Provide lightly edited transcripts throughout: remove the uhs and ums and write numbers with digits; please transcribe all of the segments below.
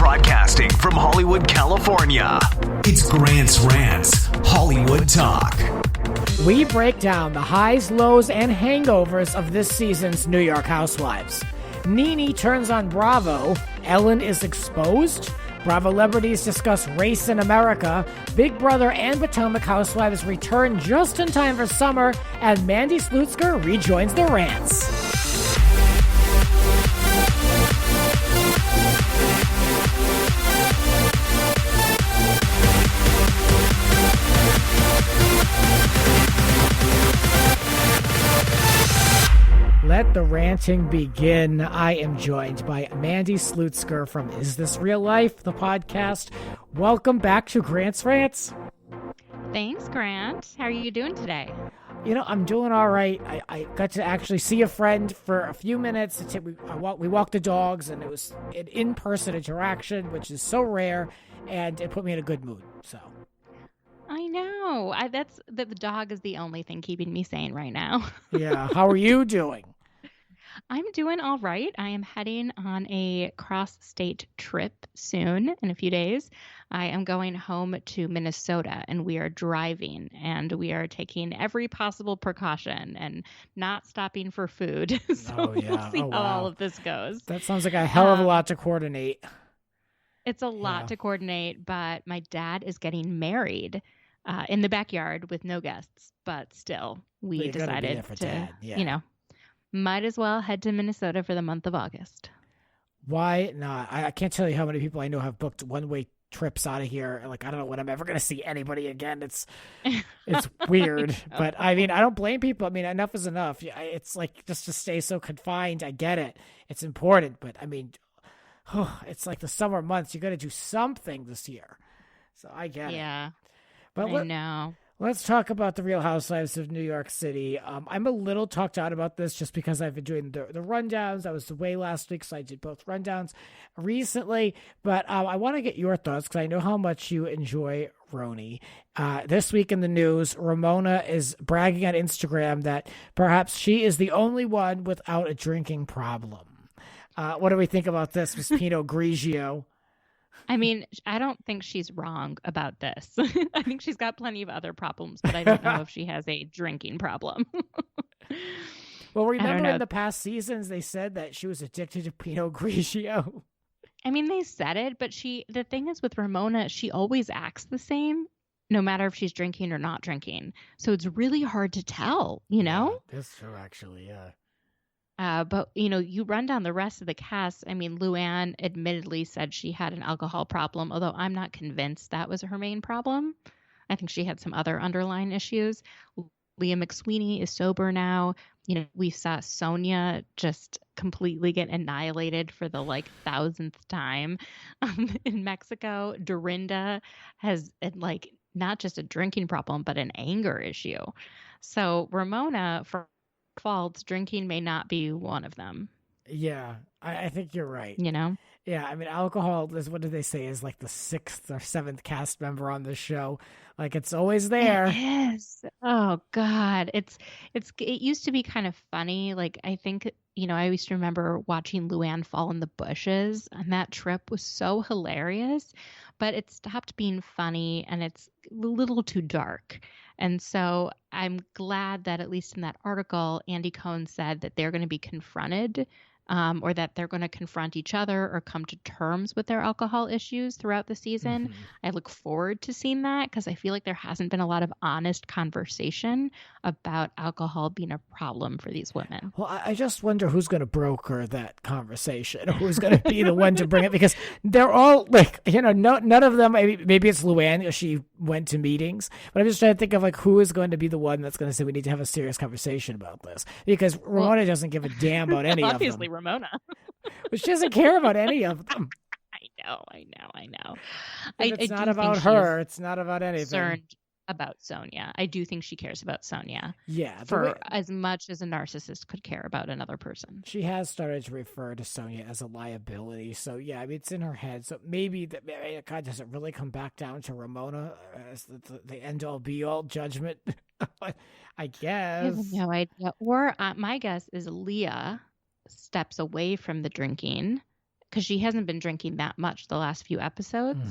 Broadcasting from Hollywood, California, it's Grant's Rants, Hollywood Talk. We break down the highs, lows, and hangovers of this season's New York Housewives. Nene turns on Bravo. Ellen is exposed. Bravolebrites discuss race in America. Big Brother and Potomac Housewives return just in time for summer. And Mandy Slutsker rejoins the Rants. Let the ranting begin. I am joined by Mandy Slutsker from Is This Real Life, the podcast. Welcome back to Grant's Rants. Thanks, Grant. How are you doing today? You know, I'm doing all right. I got to actually see a friend for a few minutes. We walked the dogs, and it was an in-person interaction, which is so rare, and it put me in a good mood. So I know. The dog is the only thing keeping me sane right now. Yeah. How are you doing? I'm doing all right. I am heading on a cross-state trip soon in a few days. I am going home to Minnesota, and we are driving, and we are taking every possible precaution and not stopping for food. So we'll see how all of this goes. That sounds like a hell of a lot to coordinate. It's a lot to coordinate, but my dad is getting married in the backyard with no guests, but still, we decided to, might as well head to Minnesota for the month of August. Why not? I can't tell you how many people I know have booked one-way trips out of here. Like, I don't know when I'm ever going to see anybody again. It's weird. But, I mean, I don't blame people. I mean, enough is enough. It's like just to stay so confined. I get it. It's important. But, I mean, it's like the summer months. You got to do something this year. So I get it. Yeah, but I know. Let's talk about the Real Housewives of New York City. I'm a little talked out about this just because I've been doing the rundowns. I was away last week, so I did both rundowns recently. But I want to get your thoughts because I know how much you enjoy RHONY. This week in the news, Ramona is bragging on Instagram that perhaps she is the only one without a drinking problem. What do we think about this, Miss Pinot Grigio? I mean, I don't think she's wrong about this. I think she's got plenty of other problems, but I don't know if she has a drinking problem. Well, remember in the past seasons, they said that she was addicted to Pinot Grigio. I mean, they said it, but the thing is with Ramona, she always acts the same, no matter if she's drinking or not drinking. So it's really hard to tell, know? Yeah, that's true, actually, yeah. But, you run down the rest of the cast. I mean, Luann admittedly said she had an alcohol problem, although I'm not convinced that was her main problem. I think she had some other underlying issues. Leah McSweeney is sober now. We saw Sonia just completely get annihilated for the 1,000th time in Mexico. Dorinda has not just a drinking problem, but an anger issue. So Ramona, for faults, drinking may not be one of them. Yeah, I think you're right. Yeah, I mean, alcohol is, what do they say, is like the 6th or 7th cast member on the show. Like, it's always there. It is. Oh God, it used to be kind of funny. Like, I think I used to remember watching Luann fall in the bushes, and that trip was so hilarious. But it stopped being funny, and it's a little too dark. And so I'm glad that at least in that article, Andy Cohen said that they're going to be confronted or that they're going to confront each other or come to terms with their alcohol issues throughout the season. Mm-hmm. I look forward to seeing that because I feel like there hasn't been a lot of honest conversation about alcohol being a problem for these women. Well, I just wonder who's going to broker that conversation, or who's going to be the one to bring it, because they're all none of them, maybe it's Luann, she went to meetings, but I'm just trying to think of who is going to be the one that's going to say we need to have a serious conversation about this, because Ramona doesn't give a damn about any of them. Obviously Ramona. But she doesn't care about any of them. I know. It's not about her. It's not about anything. Concerned about Sonia. I do think she cares about Sonia. Yeah. For as much as a narcissist could care about another person. She has started to refer to Sonia as a liability. So, yeah, I mean, it's in her head. So maybe God, does it really come back down to Ramona as the end-all, be-all judgment? I guess. I have no idea. Or my guess is Leah steps away from the drinking because she hasn't been drinking that much the last few episodes.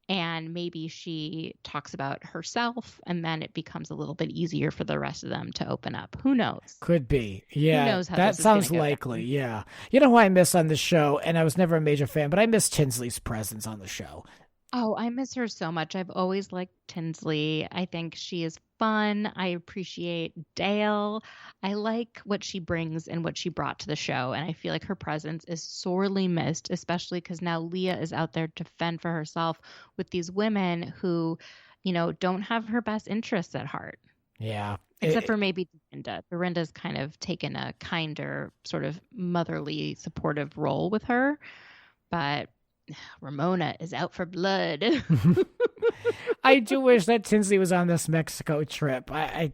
And maybe she talks about herself, and then it becomes a little bit easier for the rest of them to open up. Who knows? Could be. Yeah. Who knows how that this is gonna sounds go likely. down. Yeah. You know who I miss on the show, and I was never a major fan, but I miss Tinsley's presence on the show. Oh, I miss her so much. I've always liked Tinsley. I think she is fun. I appreciate Dale. I like what she brings and what she brought to the show. And I feel like her presence is sorely missed, especially because now Leah is out there to fend for herself with these women who, don't have her best interests at heart. Yeah. Except for maybe Dorinda. Dorinda's kind of taken a kinder, sort of motherly, supportive role with her. But Ramona is out for blood. I do wish that Tinsley was on this Mexico trip. I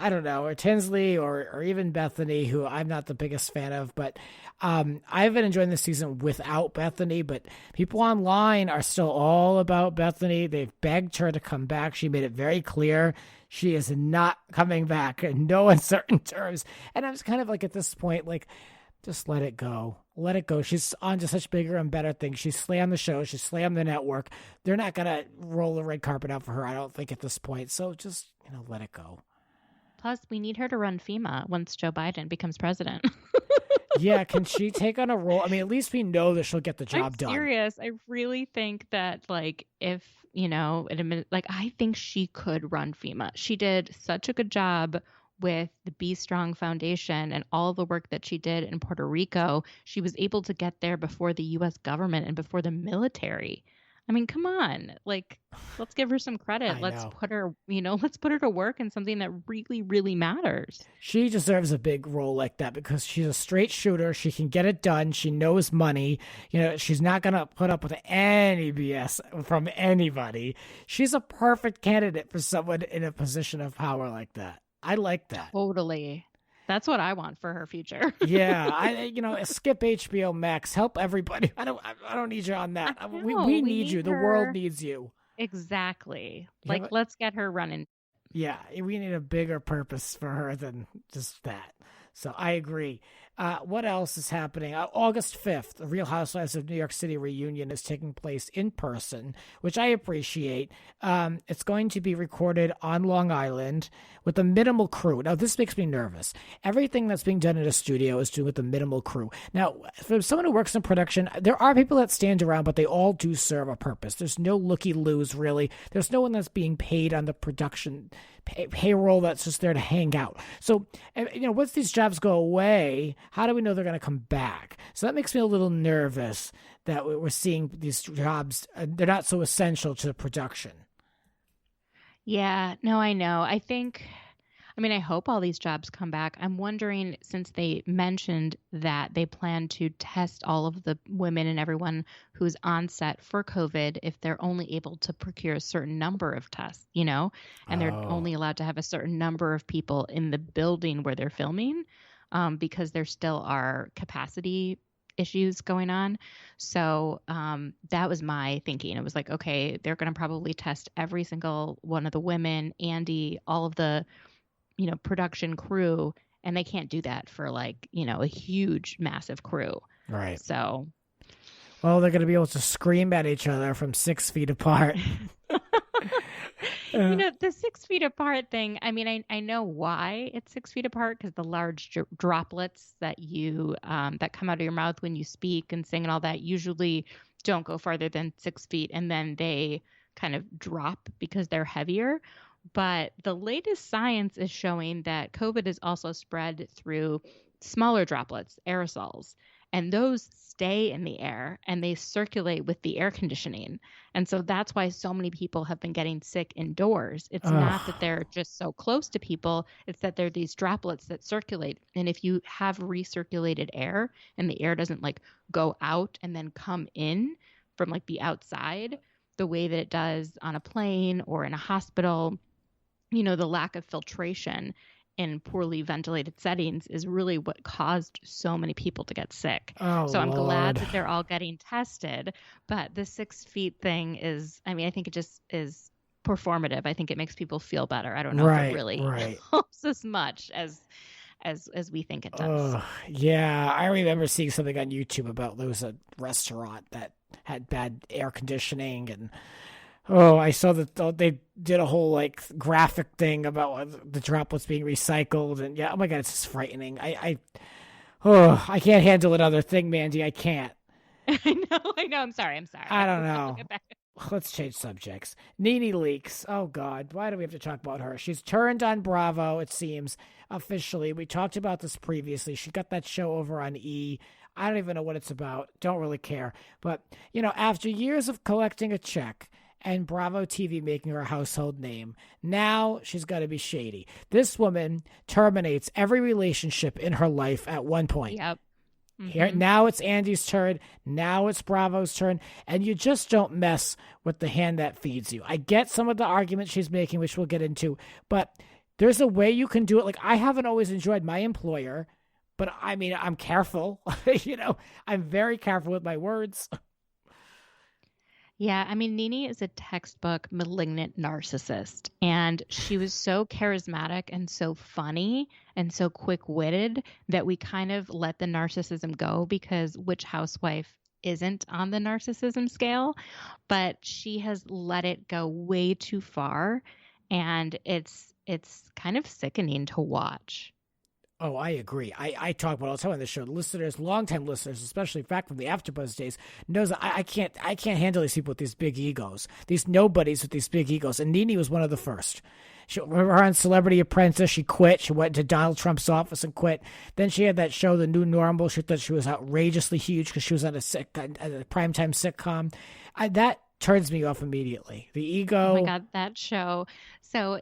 don't know, or Tinsley or even Bethany, who I'm not the biggest fan of, but I've been enjoying this season without Bethany, but people online are still all about Bethany. They've begged her to come back. She made it very clear she is not coming back in no uncertain terms. And I was kind of like, at this point, like, just let it go. Let it go. She's on to such bigger and better things. She slammed the show. She slammed the network. They're not going to roll the red carpet out for her, I don't think, at this point. So just, let it go. Plus, we need her to run FEMA once Joe Biden becomes president. Yeah, can she take on a role? I mean, at least we know that she'll get the job done. I'm serious. I really think that, if, I think she could run FEMA. She did such a good job with the Be Strong Foundation and all the work that she did in Puerto Rico. She was able to get there before the U.S. government and before the military. I mean, come on, let's give her some credit. Let's put her to work in something that really, really matters. She deserves a big role like that because she's a straight shooter. She can get it done. She knows money. She's not going to put up with any BS from anybody. She's a perfect candidate for someone in a position of power like that. I like that. Totally. That's what I want for her future. Yeah, skip HBO Max. Help everybody. I don't need you on that. We need you. The world needs you. Exactly. Yeah, let's get her running. Yeah, we need a bigger purpose for her than just that. So I agree. What else is happening? August 5th, the Real Housewives of New York City reunion is taking place in person, which I appreciate. It's going to be recorded on Long Island with a minimal crew. Now, this makes me nervous. Everything that's being done in a studio is done with a minimal crew. Now, for someone who works in production, there are people that stand around, but they all do serve a purpose. There's no looky-loos, really. There's no one that's being paid on the production payroll that's just there to hang out. So, once these jobs go away, how do we know they're going to come back? So that makes me a little nervous that we're seeing these jobs. They're not so essential to the production. Yeah, no, I know. I hope all these jobs come back. I'm wondering, since they mentioned that they plan to test all of the women and everyone who's on set for COVID, if they're only able to procure a certain number of tests, and they're only allowed to have a certain number of people in the building where they're filming, because there still are capacity issues going on. So that was my thinking. It was like, okay, they're going to probably test every single one of the women, Andy, all of the production crew, and they can't do that for a huge, massive crew. Right. So, well, they're going to be able to scream at each other from 6 feet apart. The 6 feet apart thing, I know why it's 6 feet apart, because the large droplets that that come out of your mouth when you speak and sing and all that usually don't go farther than 6 feet, and then they kind of drop because they're heavier. But the latest science is showing that COVID is also spread through smaller droplets, aerosols, and those stay in the air and they circulate with the air conditioning. And so that's why so many people have been getting sick indoors. It's not that they're just so close to people, it's that they're these droplets that circulate. And if you have recirculated air and the air doesn't go out and then come in from the outside, the way that it does on a plane or in a hospital, the lack of filtration in poorly ventilated settings is really what caused so many people to get sick. So I'm glad that they're all getting tested. But the 6 feet thing is, I think it just is performative. I think it makes people feel better. I don't know if it really helps as much as as we think it does. Yeah, I remember seeing something on YouTube about there was a restaurant that had bad air conditioning, and I saw that they did a whole like graphic thing about the droplets being recycled, and yeah, oh my god, it's just frightening. I can't handle another thing, Mandy. I can't. I know. I'm sorry. I don't know. Let's change subjects. Nene Leakes. Oh, God. Why do we have to talk about her? She's turned on Bravo, it seems, officially. We talked about this previously. She got that show over on E! I don't even know what it's about. Don't really care. But, after years of collecting a check and Bravo TV making her a household name, now she's got to be shady. This woman terminates every relationship in her life at one point. Yep. Here, now it's Andy's turn. Now it's Bravo's turn. And you just don't mess with the hand that feeds you. I get some of the arguments she's making, which we'll get into, but there's a way you can do it. Like, I haven't always enjoyed my employer, but I mean, I'm careful. I'm very careful with my words. Yeah, I mean, Nene is a textbook malignant narcissist, and she was so charismatic and so funny and so quick-witted that we kind of let the narcissism go, because which housewife isn't on the narcissism scale? But she has let it go way too far, and it's kind of sickening to watch. Oh, I agree. I talk about it all the time on the show. Listeners, longtime listeners, especially back from the AfterBuzz days, knows that I can't handle these people with these big egos, these nobodies with these big egos. And Nene was one of the first. Remember her on Celebrity Apprentice? She quit. She went to Donald Trump's office and quit. Then she had that show, The New Normal. She thought she was outrageously huge because she was on a primetime sitcom. That turns me off immediately. The ego. Oh my God, that show. So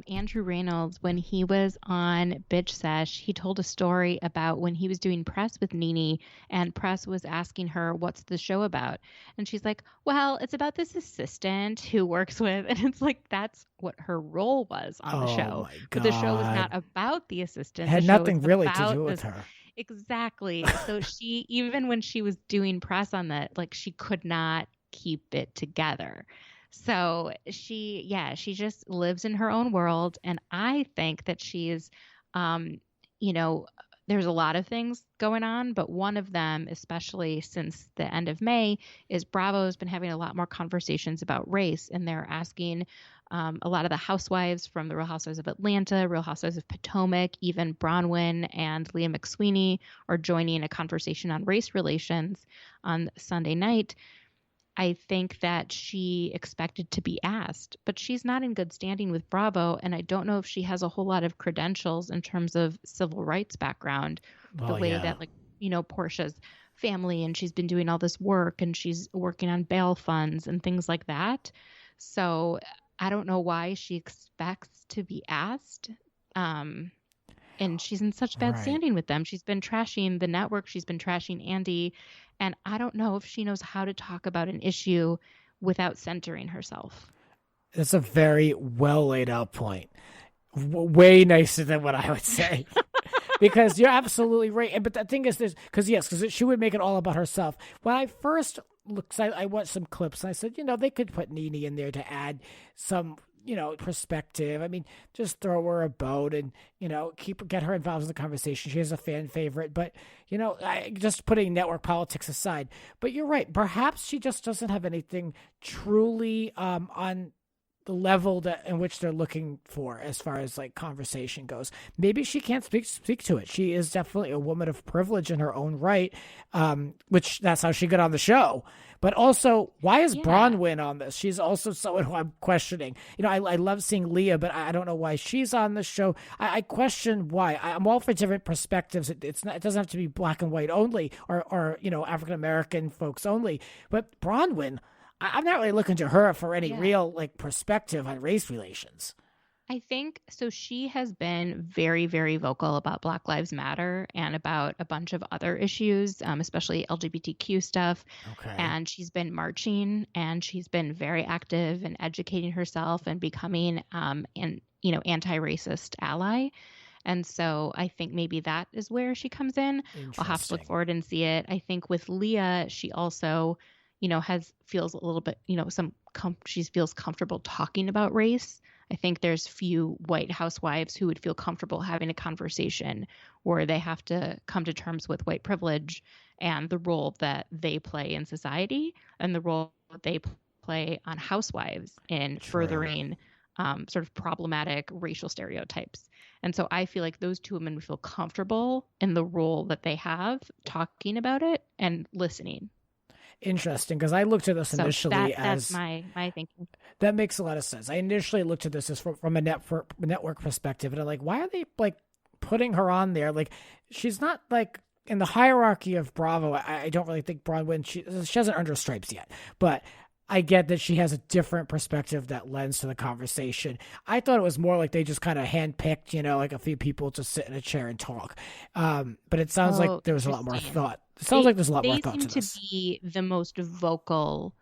Andrew Reynolds, when he was on Bitch Sesh, he told a story about when he was doing press with Nene, and press was asking her, what's the show about? And she's like, well, it's about this assistant who works with, and it's like, that's what her role was on the show. But the show was not about the assistant. It had nothing really to do with her. Exactly. So she, even when she was doing press on that, like, she could not keep it together. So she just lives in her own world. And I think that she's, there's a lot of things going on, but one of them, especially since the end of May, is Bravo has been having a lot more conversations about race. And they're asking a lot of the housewives from the Real Housewives of Atlanta, Real Housewives of Potomac, even Bronwyn and Leah McSweeney are joining a conversation on race relations on Sunday night. I think that she expected to be asked, but she's not in good standing with Bravo. And I don't know if she has a whole lot of credentials in terms of civil rights background, that, Portia's family, and she's been doing all this work, and she's working on bail funds and things like that. So I don't know why she expects to be asked. And she's in such bad standing with them. She's been trashing the network. She's been trashing Andy. And I don't know if she knows how to talk about an issue without centering herself. That's a very well laid out point. Way nicer than what I would say. Because you're absolutely right. But the thing is this, because she would make it all about herself. When I first looked, I watched some clips and I said, they could put Nene in there to add some, perspective. I mean, just throw her a bone and, get her involved in the conversation. She is a fan favorite, but, just putting network politics aside. But you're right. Perhaps she just doesn't have anything truly on the level in which they're looking for as far as like conversation goes. Maybe she can't speak to it. She is definitely a woman of privilege in her own right, which that's how she got on the show. But also, why is Bronwyn on this? She's also someone who I'm questioning. I love seeing Leah, but I don't know why she's on the show. I question why. I'm all for different perspectives. It doesn't have to be black and white only, or African American folks only. But Bronwyn, I'm not really looking to her for any real perspective on race relations. I think so. She has been very, very vocal about Black Lives Matter and about a bunch of other issues, especially LGBTQ stuff. Okay. And she's been marching, and she's been very active in educating herself and becoming an anti-racist ally. And so I think maybe that is where she comes in. I'll have to look forward and see it. I think with Leah, she also feels a little bit, she feels comfortable talking about race. I think there's few white housewives who would feel comfortable having a conversation where they have to come to terms with white privilege and the role that they play in society and the role that they play on Housewives in furthering sort of problematic racial stereotypes. And so I feel like those two women would feel comfortable in the role that they have, talking about it and listening. Interesting, because I looked at this initially that's my thinking. That makes a lot of sense. I initially looked at this as from a network perspective, and I'm like, why are they like putting her on there? Like, she's not like in the hierarchy of Bravo. I don't really think Bronwyn, she hasn't earned her stripes yet, but I get that she has a different perspective that lends to the conversation. I thought it was more like they just kind of handpicked, like a few people to sit in a chair and talk. But it sounds like there was a lot more thought. It sounds like there's a lot more thought to this. They seem to be the most vocal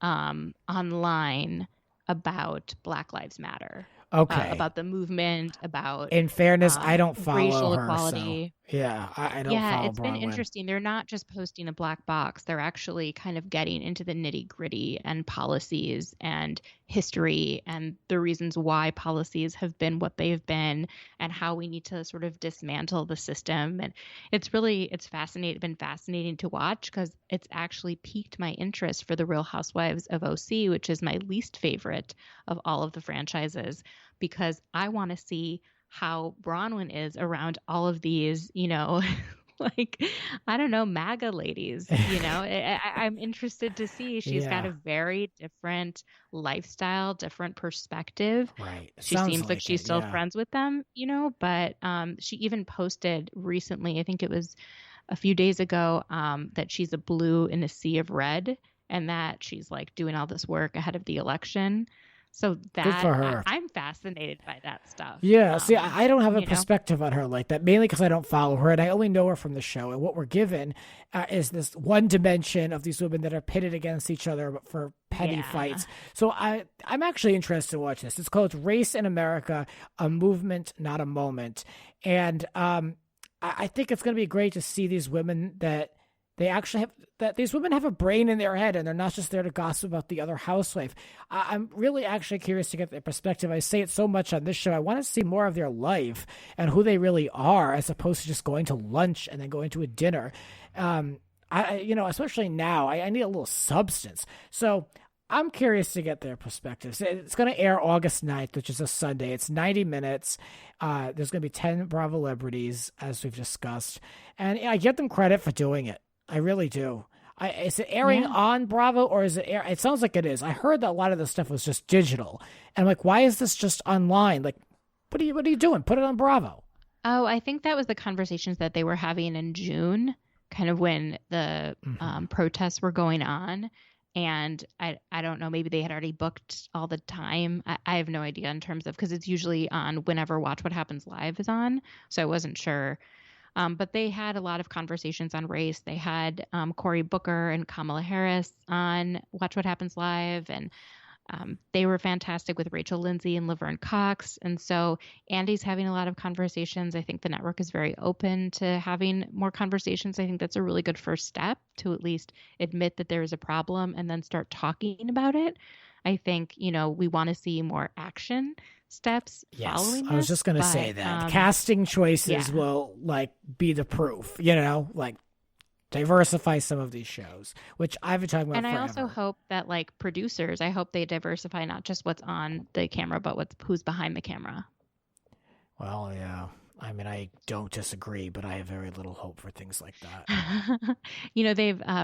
online about Black Lives Matter. Okay. About the movement, about... In fairness, I don't follow racial her, equality. So, yeah, I don't follow Yeah, it's been Bronwyn. interesting. They're not just posting a black box. They're actually kind of getting into the nitty-gritty and policies and history and the reasons why policies have been what they've been and how we need to sort of dismantle the system. And it's been fascinating to watch because it's actually piqued my interest for The Real Housewives of OC, which is my least favorite of all of the franchises, because I want to see how Bronwyn is around all of these, like, I don't know, MAGA ladies, I'm interested to see. She's got a very different lifestyle, different perspective. Right. She seems like she's still friends with them, but she even posted recently, I think it was a few days ago, that she's a blue in a sea of red and that she's like doing all this work ahead of the election. So that I'm fascinated by that stuff. Yeah, see, I don't have a perspective on her like that, mainly because I don't follow her, and I only know her from the show. And what we're given is this one dimension of these women that are pitted against each other for petty fights. So I'm actually interested to watch this. It's called Race in America, a movement, not a moment. And I think it's going to be great to see these women that they actually have, that these women have a brain in their head and they're not just there to gossip about the other housewife. I'm really actually curious to get their perspective. I say it so much on this show. I want to see more of their life and who they really are, as opposed to just going to lunch and then going to a dinner. Especially now, I need a little substance. So I'm curious to get their perspectives. It's going to air August 9th, which is a Sunday. It's 90 minutes. There's going to be 10 Bravolebrites, as we've discussed. And I give them credit for doing it. I really do. Is it airing on Bravo or is it air? It sounds like it is. I heard that a lot of this stuff was just digital. And I'm like, why is this just online? Like, what are you doing? Put it on Bravo. Oh, I think that was the conversations that they were having in June, kind of when the protests were going on. And I don't know, maybe they had already booked all the time. I have no idea in terms of, because it's usually on whenever Watch What Happens Live is on. So I wasn't sure. But they had a lot of conversations on race. They had Cory Booker and Kamala Harris on Watch What Happens Live, and they were fantastic with Rachel Lindsay and Laverne Cox. And so Andy's having a lot of conversations. I think the network is very open to having more conversations. I think that's a really good first step to at least admit that there is a problem and then start talking about it. I think, we want to see more action steps following this. I was just going to say that. Casting choices will, be the proof, diversify some of these shows, which I've been talking about and forever. I also hope that, producers, I hope they diversify not just what's on the camera, but who's behind the camera. Well, yeah. I mean, I don't disagree, but I have very little hope for things like that.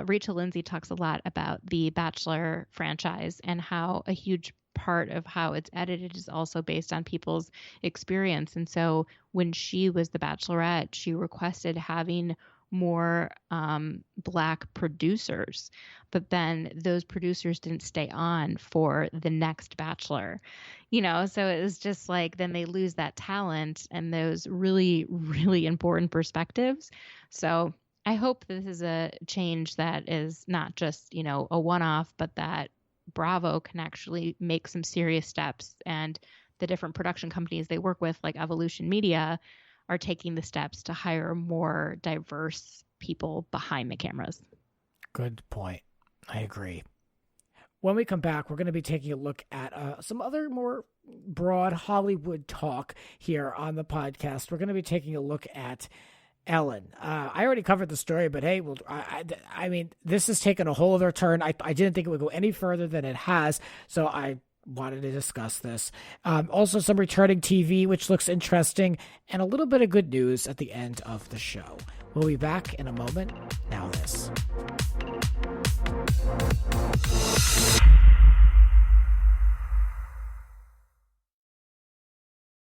Rachel Lindsay talks a lot about the Bachelor franchise and how a huge part of how it's edited is also based on people's experience. And so when she was the Bachelorette, she requested having more Black producers, but then those producers didn't stay on for the next Bachelor, so it was just then they lose that talent and those really, really important perspectives. So I hope this is a change that is not just, a one-off, but that Bravo can actually make some serious steps, and the different production companies they work with, like Evolution Media, are taking the steps to hire more diverse people behind the cameras. Good point. I agree. When we come back, we're going to be taking a look at some other more broad Hollywood talk here on the podcast. We're going to be taking a look at Ellen. I already covered the story, but hey, I mean, this has taken a whole other turn. I didn't think it would go any further than it has, so I wanted to discuss this. Also, some returning TV, which looks interesting, and a little bit of good news at the end of the show. We'll be back in a moment. Now this.